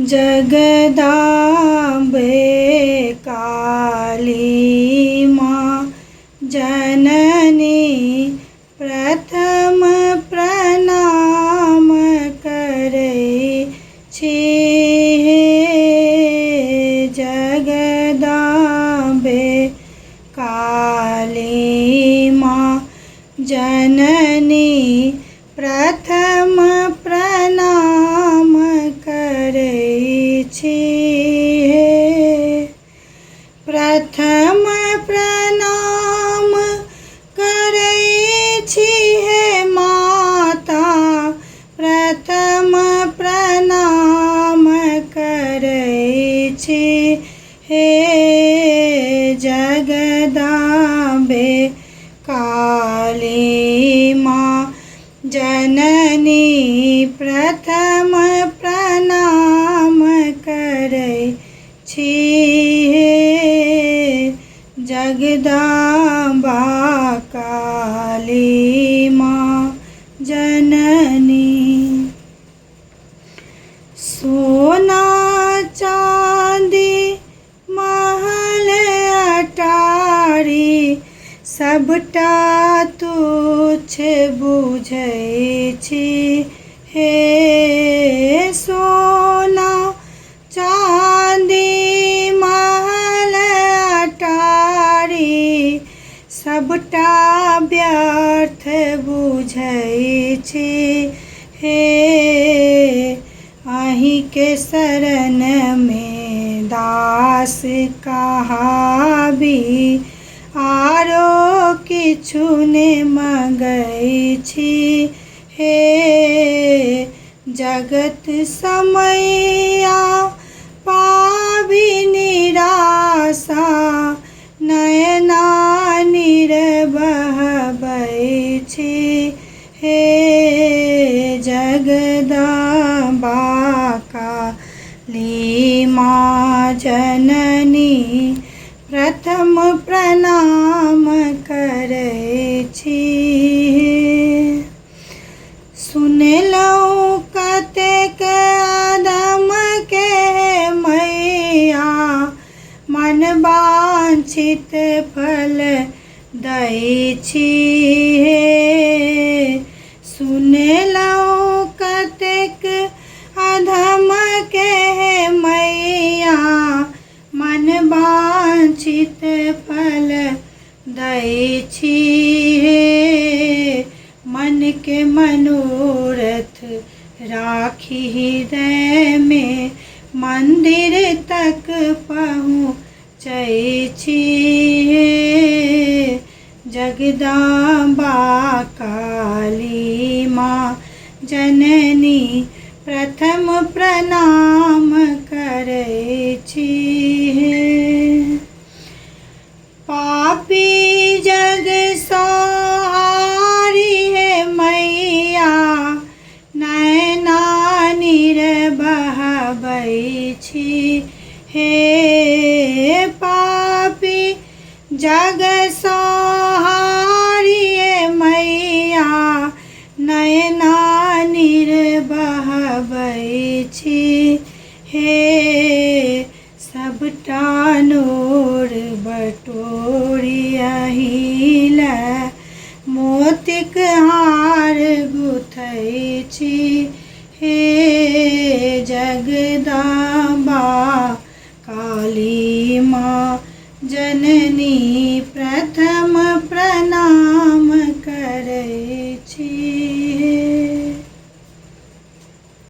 जगदाम्बे काली माँ जननी प्रथम प्रणाम करै छी। जगदाम्बे काली माँ जननी प्रथम प्रणाम करै छी। प्रथम प्रणाम करै छी हे माता, प्रथम प्रणाम करै छी हे जगदाम्बे काली माँ जननी प्रथम प्रणाम करै छी हे जगदम्बा काली माँ जननी। सोना चाँदी महल अटारी सबटा तुच्छ बुझै छी हे। सोना चाँदी महल अटारी सबटा व्यर्थ बुझै छी हे। अहिंके शरण में दास कहाबी, आरो किछु ने मंगै छी हे। जगत समैया पाबी निराशा, नयना नीर बहबै छी हे जगदम्बा काली माँ जननी प्रथम प्रणाम करै छी। सुनलहुँ कतेक अधम के मैया, मन वांछित फल दै छी हे। सुनलहुँ कतेक अधम के मैया, मन वांछित फल दै छी हे। मन के मनोरथ राखी हृदय में, मंदिर तक पहुँचै छी हे जगदम्बा काली माँ जननी प्रथम प्रणाम करै छी हे। पापी जग संहारी हे मैया, नयना नीर बहबै छी हे। पापी जग संहारी हे मैया, नयना नीर बहबै छी हे। सबटा नोर बटोरी अहिला, मोतिक हार गुथै छी हे जगदम्बा काली माँ जननी प्रथम प्रणाम करै छी।